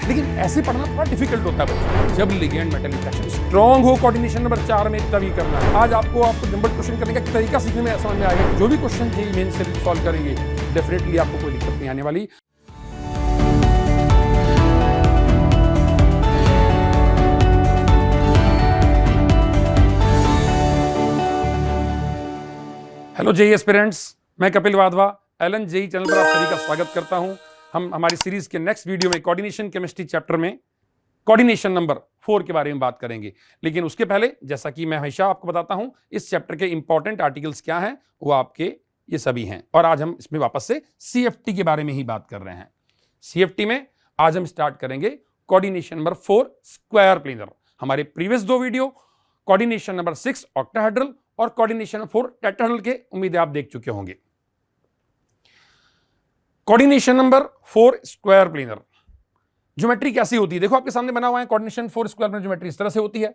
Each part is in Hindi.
लेकिन ऐसे पढ़ना थोड़ा डिफिकल्ट होता है बच्चों। जब लिगेंड मेटल इंटरेक्शन स्ट्रांग हो कोऑर्डिनेशन नंबर 4 में तभी करना है। आज आपको जंबल क्वेश्चन करने का तरीका सीखने में समझ में आएगा। जो भी क्वेश्चन जेईई मेन से सॉल्व करेंगे डेफिनेटली आपको कोई दिक्कत नहीं आने वाली। हेलो जेईई एस्पिरेंट्स, मैं कपिल वाधवा एलन जेईई चैनल पर आप सभी का स्वागत करता हूं। हम हमारी सीरीज के नेक्स्ट वीडियो में कोऑर्डिनेशन केमिस्ट्री चैप्टर में कोऑर्डिनेशन नंबर 4 के बारे में बात करेंगे। लेकिन उसके पहले जैसा कि मैं हमेशा आपको बताता हूं, इस चैप्टर के इंपॉर्टेंट आर्टिकल्स क्या हैं वो आपके ये सभी हैं। और आज हम इसमें वापस से CFT के बारे में ही बात कर रहे हैं। CFT में आज हम स्टार्ट करेंगे कोऑर्डिनेशन नंबर 4 स्क्वायर प्लेनर। हमारे previous 2 video coordination number 6 octahedral और कोऑर्डिनेशन 4 टेट्राहेड्रल के उम्मीद है आप देख चुके होंगे। Coordination number 4 square planar geometry कैसी होती है, देखो आपके सामने बना हुआ है। कोऑर्डिनेशन 4 स्क्वायर प्लेनर ज्योमेट्री इस तरह से होती है।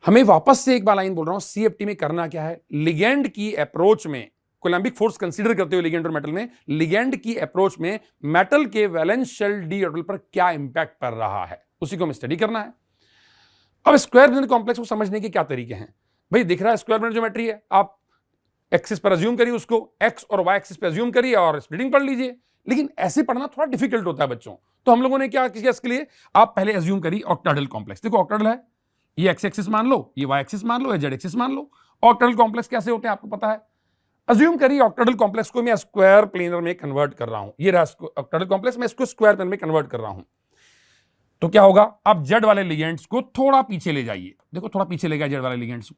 हमें वापस से एक बार लाइन बोल रहा हूं, CFT में करना क्या है, लिगेंड की अप्रोच में कोलम्बिक फोर्स कंसीडर करते हुए लिगेंड और मेटल में, लिगेंड की अप्रोच में मेटल के वैलेंस शेल डी ऑर्बिटल पर क्या इंपैक्ट कर रहा है, उसी को हमें स्टडी करना है। अब स्क्वायर प्लेनर कॉम्प्लेक्स को समझने के क्या तरीके हैं भाई। दिख रहा है स्क्वायर प्लेनर ज्योमेट्री है, आप एक्सिस पर अज्यूम करिए, उसको एक्स और वाई एक्सिस पर अज्यूम करिए और स्प्लिटिंग पढ़ लीजिए। लेकिन ऐसे पढ़ना थोड़ा डिफिकल्ट होता है बच्चों, तो हम लोगों ने क्या किया इसके लिए, आप पहले अज्यूम करिए ऑक्टाहेड्रल कॉम्प्लेक्स। देखो ऑक्टाहेड्रल है, ये एक्स एक्सिस मान लो, ये वाई एक्सिस मान लो, ये जेड एक्सिस मान लो। ऑक्टाहेड्रल कॉम्प्लेक्स कैसे होते हैं आपको पता है। अज्यूम करिए ऑक्टाहेड्रल कॉम्प्लेक्स को मैं स्क्वायर प्लेनर में कन्वर्ट कर रहा हूं। ये रहा ऑक्टाहेड्रल कॉम्प्लेक्स, मैं इसको स्क्वायर प्लेनर में कन्वर्ट कर रहा हूं। तो क्या होगा, आप जेड वाले लिगेंड्स को थोड़ा पीछे ले जाइए। देखो थोड़ा पीछे ले गया जेड वाले लिगेंड्स को।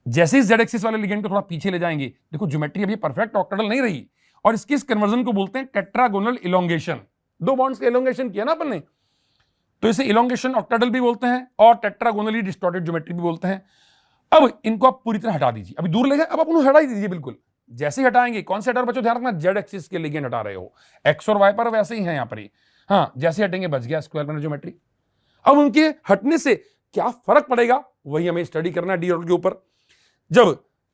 जैसे इस जेड एक्सिस वाले लिगेंड को थोड़ा पीछे ले जाएंगे, देखो ज्योमेट्री अभी परफेक्ट ऑक्टाहेड्रल नहीं रही। और इसकी इस कन्वर्जन को बोलते हैं टेट्रागोनल इलोंगेशन। 2 बॉन्ड्स का इलोंगेशन किया ना अपन ने, तो इसे इलोंगेशन ऑक्टाहेड्रल भी बोलते हैं और टेट्रागोनली डिस्टॉर्टेड ज्योमेट्री भी बोलते हैं। अब इनको आप पूरी तरह हटा दीजिए। अभी दूर ले गए, अब आप उन्हें हटा ही दीजिए बिल्कुल। जैसे ही हटाएंगे, कौन से हटा रहे हो बच्चों, ध्यान रखना जेड एक्सिस के लिगेंड हटा रहे हो, एक्स और वाई पर वैसे ही है यहाँ पर ही। हाँ, जैसे हटेंगे बच गया स्क्वायर प्लेनर ज्योमेट्री। अब उनके हटने से क्या फर्क पड़ेगा वही हमें स्टडी करना है डी ऑर्बिटल के ऊपर। जब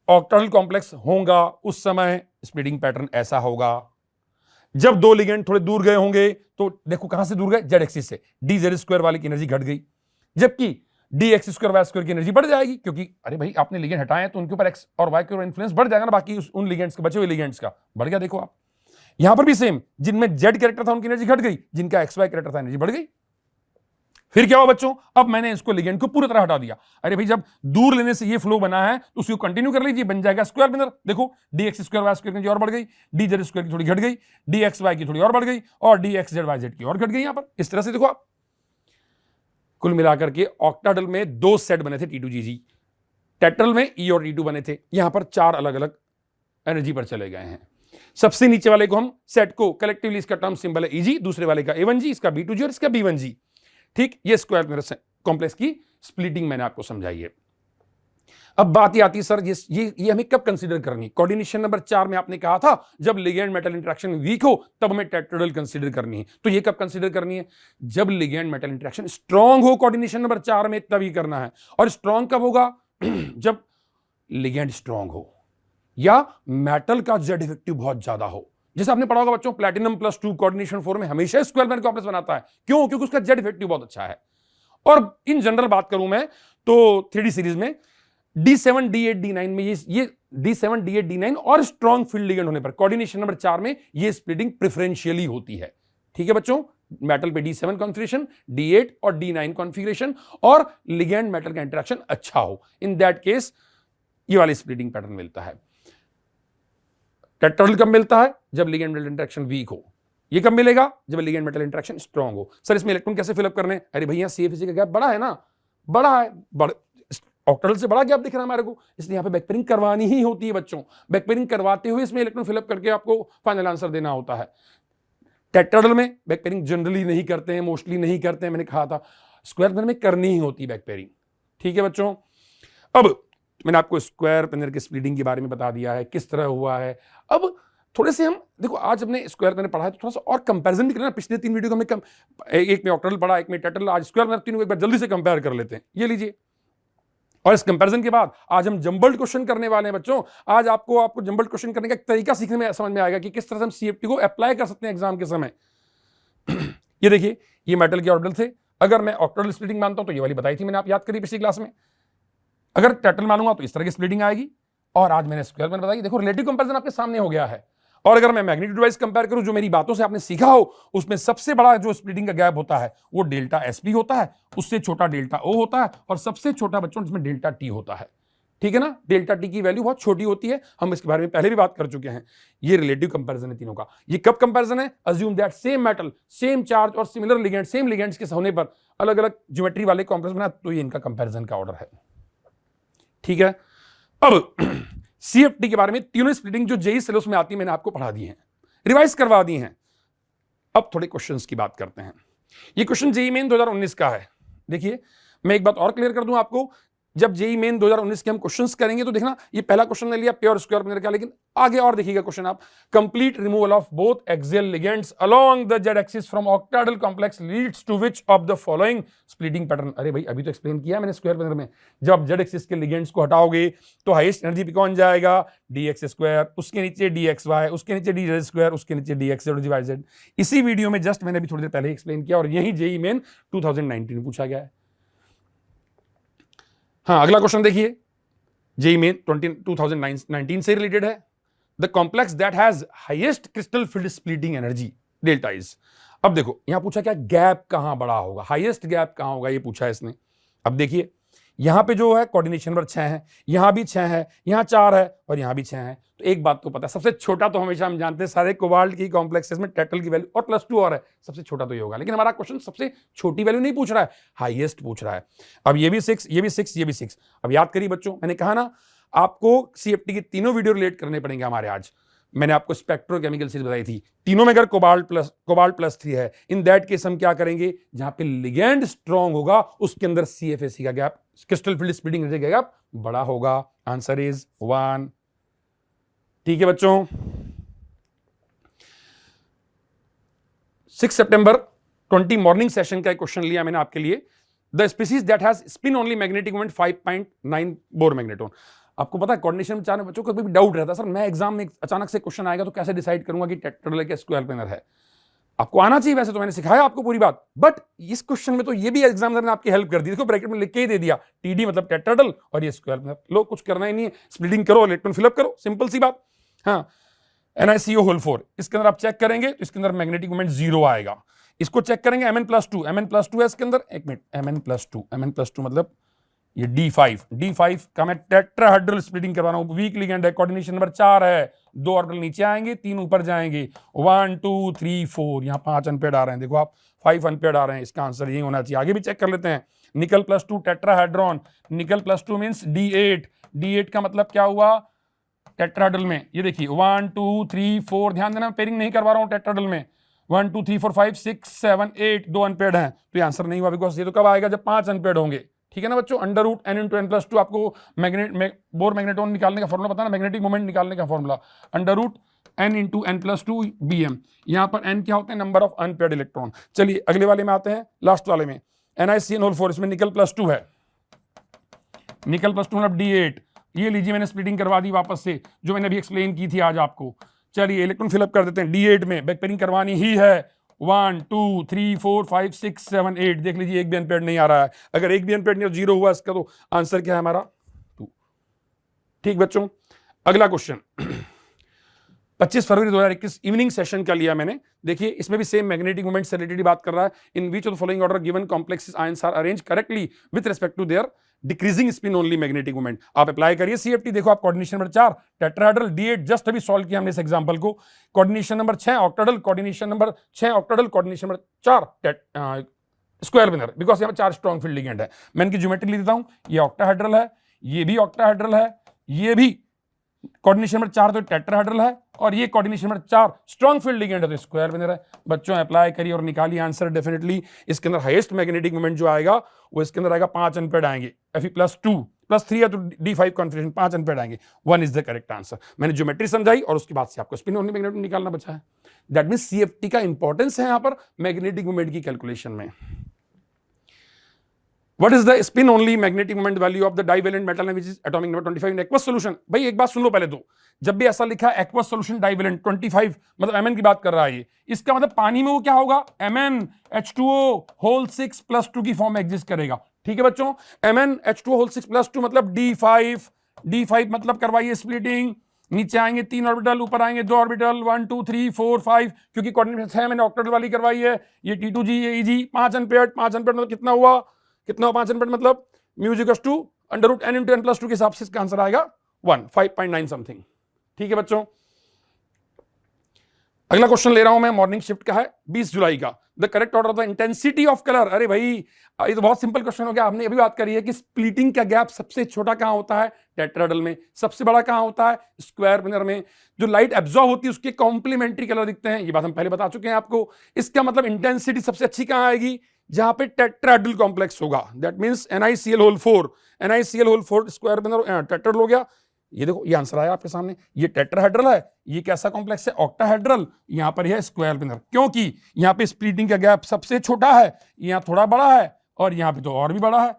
ऑक्टाहेड्रल कॉम्प्लेक्स होगा उस समय स्प्लिटिंग पैटर्न ऐसा होगा। जब 2 लिगेंड थोड़े दूर गए होंगे तो देखो कहां से दूर गए, जेड एक्सिस से, डी जेड स्क्वायर वाली की एनर्जी घट गई, जबकि d x square y square की एनर्जी बढ़ जाएगी। क्योंकि अरे भाई आपने लिगेंड हटाए तो उनके ऊपर एक्स और वाई के ऊपर इन्फ्लुएंस बढ़ जाएगा ना, बाकी उन लिगेंड्स के बचे हुए लिगेंड्स का बढ़ गया। देखो आप यहां पर भी सेम, जिनमें जेड कैरेक्टर था उनकी एनर्जी घट गई, जिनका एक्स वाई कैरेक्टर था एनर्जी बढ़ गई। फिर क्या हुआ बच्चों, अब मैंने इसको लिगेंड को पूरी तरह हटा दिया। अरे भाई जब दूर लेने से ये फ्लो बना है तो उसको कंटिन्यू कर लीजिए, बन जाएगा स्क्वायर प्लेनर। देखो d x square y square की और बढ़ गई, डी जेड स्क्वायर की थोड़ी घट गई, डी एक्स वाई की थोड़ी और बढ़ गई और d x z y z की और घट गई। यहां पर इस तरह से देखो आप, कुल मिलाकर के ऑक्टाहेड्रल में 2 सेट बने थे T2GG, टेट्राहेड्रल में E और T2 बने थे। यहां पर 4 अलग अलग एनर्जी पर चले गए हैं। सबसे नीचे वाले को हम सेट को कलेक्टिवली, इसका टर्म सिंबल है EG, दूसरे वाले का A1G, इसका B2G और इसका B1G। ठीक, ये स्क्वायर प्लेनर कॉम्प्लेक्स की स्प्लिटिंग मैंने आपको समझाई है। अब बात ये आती है सर ये हमें कब कंसीडर करनी। कोऑर्डिनेशन नंबर 4 में आपने कहा था जब लिगेंड मेटल इंटरेक्शन वीक हो तब हमें टेट्राहेड्रल कंसीडर करनी है। तो ये कब कंसीडर करनी है, जब लिगेंड मेटल इंटरेक्शन स्ट्रांग हो कोऑर्डिनेशन नंबर 4 में तभी करना है। और स्ट्रांग कब होगा, जब लिगेंड स्ट्रांग हो या मेटल का जेड इफेक्टिव बहुत ज्यादा हो। जैसे आपने पढ़ा होगा बच्चों, प्लैटिनम +2 कोऑर्डिनेशन 4 में हमेशा स्क्वायर प्लेनर कॉम्प्लेक्स बनाता है। क्यों, क्योंकि उसका जेड इफेक्टिव बहुत अच्छा है। और इन जनरल बात करूं मैं तो 3D सीरीज में D7 D8 D9 में ये D7 D8 D9 और स्ट्रॉन्ग फील्ड लिगेंड होने पर कोऑर्डिनेशन नंबर 4 में ये स्प्लिटिंग प्रेफरेंशियली होती है। ठीक है बच्चों, मेटल पे D7 कॉन्फिगरेशन, D8 और D9 कॉन्फिगरेशन और लिगेंड मेटल का इंटरेक्शन अच्छा हो, इन दैट केस ये वाली स्प्लिटिंग पैटर्न मिलता है। टेट्राहेड्रल कब मिलता है, जब लिगेंड मेटल इंटरेक्शन वीक हो। ये कब मिलेगा, जब लिगेंड मेटल इंटरेक्शन स्ट्रांग हो। सर इसमें इलेक्ट्रॉन कैसे फिलअप करने, अरे भैया CFC का गैप बड़ा है ना, बड़ा है, ऑक्टाहेड्रल से बड़ा गैप दिख रहा है हमारे को, इसलिए यहाँ पे बैकपेयरिंग करवानी ही होती है बच्चों। बैकपेयरिंग करवाते हुए इसमें इलेक्ट्रॉन फिलअप करके आपको फाइनल आंसर देना होता है। टेट्राहेड्रल में बैकपेयरिंग जनरली नहीं करते हैं, मोस्टली नहीं करते हैं, मैंने कहा था। स्क्वायर प्लेनर में करनी ही होती है बैकपेयरिंग। ठीक है बच्चों, अब मैंने आपको स्क्वायर प्लेनर के स्प्लिटिंग के बारे में बता दिया है, किस तरह हुआ है। अब थोड़े से हम देखो, आज हमने स्क्वायर प्लेनर पढ़ा है तो थोड़ा सा और कंपैरिजन भी करना। पिछले 3 वीडियो को हमने एक में ऑक्टाहेड्रल पढ़ा, एक में टेट्राहेड्रल, आज स्क्वायर प्लेनर, तीनों एक बार जल्दी से कंपेयर कर लेते हैं। ये लीजिए, और इस कंपैरिजन के बाद आज हम जंबल्ड क्वेश्चन करने वाले हैं बच्चों। आज आपको जंबल्ड क्वेश्चन करने का तरीका सीखने में समझ में आएगा कि किस तरह से हम CFT को अप्लाई कर सकते हैं एग्जाम के समय। ये देखिए, ये मेटल के ऑर्बिटल थे। अगर मैं ऑक्टेटल स्प्लिटिंग मानता हूं तो ये वाली बताई थी मैंने, आप याद करिए पिछली क्लास में। अगर टेट्रल मानूंगा तो इस तरह की स्प्लिटिंग आएगी, और आज मैंने स्क्वायर में बताई। देखो रिलेटिव कंपैरिजन आपके सामने हो गया है। और अगर मैं मैग्नीट्यूड वाइज कंपेयर करूं, जो मेरी बातों से आपने सीखा हो, उसमें सबसे बड़ा जो स्प्लिटिंग का गैप होता है वो डेल्टा एसपी होता है, उससे छोटा डेल्टा ओ होता है, और सबसे छोटा बच्चों जिसमें डेल्टा टी होता है। ठीक है ना, डेल्टा टी की वैल्यू बहुत छोटी होती है, हम इसके बारे में पहले भी बात कर चुके हैं। ये रिलेटिव कंपैरिजन है तीनों का। ये कब कंपैरिजन है? Assume that same metal, same charge और सिमिलर लिगेंड, सेम लिगेंड्स के होने पर अलग अलग ज्योमेट्री वाले कॉम्प्लेक्स बना, तो ये इनका कंपैरिजन का ऑर्डर है। ठीक है, अब सीएफटी के बारे में तीनों स्प्लिटिंग जो जेईई सिलेबस में आती है मैंने आपको पढ़ा दी है, रिवाइज करवा दी हैं। अब थोड़े क्वेश्चंस की बात करते हैं। ये क्वेश्चन जेईई मेन 2019 का है। देखिए, मैं एक बात और क्लियर कर दूं आपको, जब जेईई मेन 2019 के हम क्वेश्चंस करेंगे तो देखना, ये पहला क्वेश्चन ले लिया प्योर स्क्वायर प्लेनर का, लेकिन आगे और देखिएगा क्वेश्चन आप, complete removal of both axial ligands along the Z axis from octahedral complex leads to which of the following splitting pattern. अरे भाई, अभी तो एक्सप्लेन किया मैंने स्क्वायर प्लेनर में, जब आप जेड एक्सिस के लिगेंड्स को हटाओगे तो हाईएस्ट एनर्जी पे कौन जाएगा? dx स्क्वायर, उसके नीचे dxy, उसके नीचे dz स्क्वायर, उसके नीचे dx/dy। इसी वीडियो में जस्ट मैंने अभी थोड़ी देर पहले एक्सप्लेन किया, और यही जेईई मेन 2019 में पूछा गया है। हाँ, अगला क्वेश्चन देखिए, जेईई मेन 2019 से रिलेटेड है। The complex that has highest crystal field splitting energy delta is. अब देखो यहां पूछा क्या, गैप कहां बड़ा होगा, हाईएस्ट गैप कहां होगा, ये पूछा है इसने। अब देखिए, यहां पे जो है कोऑर्डिनेशन नंबर 6 है, यहां भी 6 है, यहां 4 है, और यहां भी 6 है। तो एक बात तो पता है, सबसे छोटा तो हमेशा हम जानते हैं सारे कोबाल्ट की कॉम्प्लेक्सेस में टेट्रल की वैल्यू और +2 और है, सबसे छोटा तो ये होगा। लेकिन हमारा क्वेश्चन सबसे छोटी वैल्यू नहीं पूछ रहा है, हाईएस्ट पूछ रहा है। अब ये भी 6, ये भी 6, ये भी 6। अब याद करिए बच्चों, मैंने कहा ना आपको सीएफटी के तीनों वीडियो रिलेट करने पड़ेंगे हमारे आज। मैंने आपको स्पेक्ट्रोकेमिकल सीरीज बताई थी, तीनों में अगर कोबाल्ट +3 है, इन दैट केस हम क्या करेंगे, जहां पे लिगेंड स्ट्रॉन्ग होगा उसके अंदर सीएफएसी का gap, crystal field splitting energy का गैप बड़ा होगा। Answer is 1। ठीक है बच्चों, 6 सितंबर 20 मॉर्निंग सेशन का एक क्वेश्चन लिया मैंने आपके लिए। The species that has spin only magnetic moment 5.9 Bohr magneton. आपको पता है कोऑर्डिनेशन में चार बच्चों को भी डाउट रहता है, सर मैं एग्जाम में अचानक से क्वेश्चन आएगा तो कैसे डिसाइड करूंगा कि टेट्राहेड्रल है क्या स्क्वायर प्लेनर है। आपको आना चाहिए, वैसे तो मैंने सिखाया आपको पूरी बात, बट इस क्वेश्चन में तो ये भी एग्जामिनर ने आपकी हेल्प कर दी। देखो ब्रैकेट में लिख के ही दे दिया, टीडी मतलब टेट्राहेड्रल और ये स्क्वायर प्लेनर। लो, कुछ करना ही नहीं है, स्प्लिटिंग करो, इलेक्ट्रॉन फिलअप करो, सिंपल सी बात। हाँ, NiCO होल 4, इसके अंदर आप चेक करेंगे तो इसके अंदर मैग्नेटिक मोमेंट 0 आएगा। इसको चेक करेंगे Mn+2, Mn+2 है इसके अंदर, एक मिनट, Mn+2 मतलब ये D5 का मैं टेट्राहेड्रल स्प्लिटिंग करवा रहा हूं, वीक लिगेंड है, कोऑर्डिनेशन नंबर 4 है, 2 ऑर्बिटल नीचे आएंगे, 3 ऊपर जाएंगे, 1 2 3 4, यहां 5 अनपेड आ रहे हैं, देखो आप 5 अनपेड आ रहे हैं, इसका आंसर यही होना चाहिए। आगे भी चेक कर लेते हैं, निकल +2 टेट्राहेड्रॉन, निकल +2 मींस D8 का मतलब क्या हुआ टेट्राहेड्रल में, ये देखिए 1 2 3 4, ध्यान देना पेयरिंग नहीं करवा रहा हूं टेट्राहेड्रल में, 1 2 3 4 5 6 7 8, 2 अनपेड हैं, तो ये आंसर नहीं हुआ, बिकॉज ये तो कब आएगा जब 5 अनपेड होंगे। ठीक है ना बच्चों, √n×n+2 आपको बोर मैग्नेटोन निकालने का फॉर्मूला पता है ना, मैग्नेटिक मोमेंट निकालने का फॉर्मूला, √n×n+2 bm। यहां पर n क्या होते हैं, नंबर ऑफ अनपेड इलेक्ट्रॉन। चलिए अगले वाले में आते हैं, लास्ट वाले में, NiCN होल 4, इसमें निकल +2 है, निकल +2 मतलब D8। ये लीजिए मैंने स्प्लिटिंग करवा दी वापस से, जो मैंने अभी एक्सप्लेन की थी आज आपको। चलिए इलेक्ट्रॉन फिलअप कर देते हैं, D8 में बैक पेयरिंग करवानी ही है, 1 2 3 4 5 6 7 8, देख लीजिए एक भी अनपेड नहीं आ रहा है। अगर एक भी अनपेड नहीं, 0 हुआ इसका, तो आंसर क्या है हमारा 2। ठीक बच्चों, अगला क्वेश्चन 25 फरवरी 2021 इवनिंग सेशन का लिया मैंने। देखिए इसमें भी सेम मैग्नेटिक मोमेंट से रिलेटेड बात कर रहा है। In which of the following order given complexes ions are arrange correctly with respect to their decreasing spin only magnetic moment. आप अप्लाई करिए सीएफटी। देखो आप coordination number 4 tetrahedral, D8 just अभी सॉल्व किया हमने इस एग्जांपल को। Coordination number 6 octahedral, coordination number 6 octahedral, coordination number 4 square planar, because यहाँ 4 स्ट्रॉन्ग फील्ड लिगेंड है। मैं इनकी ज्योमेट्री लिख देता हूं, ये ऑक्टाहेड्रल है, ये भी ऑक्टाहेड्रल है, ये भी कोऑर्डिनेशन नंबर 4 तो टेट्राहेड्रल है, और ये coordination number 4 strong field ligand है तो स्क्वायर प्लेनर है। बच्चों अप्लाई करिए और निकालिए आंसर डेफिनेटली। इसके अंदर हाईएस्ट मैग्नेटिक मोमेंट जो आएगा वो इसके अंदर आएगा 5 अनपेड आएंगे, Fe+2 +3 है तो D5 कॉन्फिगरेशन 5 अनपेड आएंगे। 1 इज द करेक्ट आंसर। मैंने ज्योमेट्री समझाई और उसके बाद से आपको स्पिन ओनली मैग्नेटिक निकालना बचा है। दैट मींस सीएफटी का इंपॉर्टेंस है यहां पर मैग्नेटिक मोमेंट की कैलकुलेशन में। What is the spin only magnetic moment value of the divalent metal which is atomic number 25 in aqueous solution? भाई एक बात सुन लो पहले तो, जब भी ऐसा लिखा है aqueous solution divalent 25 मतलब Mn की बात कर रहा है ये, इसका मतलब पानी में वो क्या होगा, Mn H2O होल 6 प्लस 2 की फॉर्म में एग्जिस्ट करेगा। ठीक है बच्चों, Mn H2O होल 6 प्लस 2 मतलब D5 मतलब करवाइए स्प्लिटिंग, नीचे आएंगे 3 ऑर्बिटल, ऊपर आएंगे 2 ऑर्बिटल 1 2 3 4 5, क्योंकि कोऑर्डिनेट है मैंने ऑक्टेटल वाली करवाई है। ये T2G ये EG 5 अनपेयर्ड मतलब कितना हुआ 5 अनपेयर्ड मतलब music to under root n into n plus 2 के हिसाब से इसका आंसर आएगा 5.9 समथिंग। ठीक है बच्चों, अगला क्वेश्चन ले रहा हूं मैं, मॉर्निंग शिफ्ट का है 20 जुलाई का। The correct order of the intensity of colour. अरे भाई ये तो बहुत सिंपल क्वेश्चन हो गया, आपने अभी बात करी है कि स्प्लिटिंग का गैप सबसे छोटा कहां होता है, टेट्राहेड्रल में, सबसे बड़ा कहां होता है, स्क्वायर पिलर में। जो लाइट एब्जॉर्ब होती है उसके कॉम्प्लीमेंट्री कलर दिखते हैं, ये बात हम पहले बता चुके हैं आपको। इसका मतलब इंटेंसिटी सबसे अच्छी कहां आएगी, जहां पे टेट्राहेड्रल कॉम्प्लेक्स होगा, that means NiCl4 square pillar tetrahedral हो गया। ये देखो ये आंसर आया आपके सामने, ये टेट्राहेड्रल है, ये कैसा कॉम्प्लेक्स है, ऑक्टाहेड्रल, यहां पर है स्क्वायर पिलर, क्योंकि यहां पे स्प्लिटिंग का गैप सबसे छोटा है, यहां थोड़ा बड़ा है और यहां पे तो और भी बड़ा है।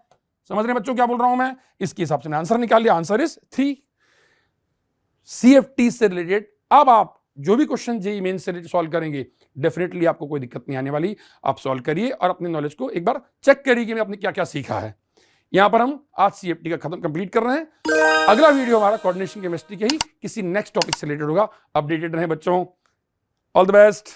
समझ रहे बच्चों क्या बोल रहा हूं मैं, इसके हिसाब से आंसर निकाल लिया, आंसर इज 3। CFT से रिलेटेड अब आप जो भी क्वेश्चन जेईई मेन से सॉल्व करेंगे डेफिनेटली आपको कोई दिक्कत नहीं आने वाली। आप सॉल्व करिए और अपने नॉलेज को एक बार चेक करिए कि आपने क्या क्या सीखा है। यहां पर हम आज CFT का खत्म कंप्लीट कर रहे हैं। अगला वीडियो हमारा कोऑर्डिनेशन केमिस्ट्री के ही किसी नेक्स्ट टॉपिक से रिलेटेड होगा। अपडेटेड रहें बच्चों, ऑल द बेस्ट।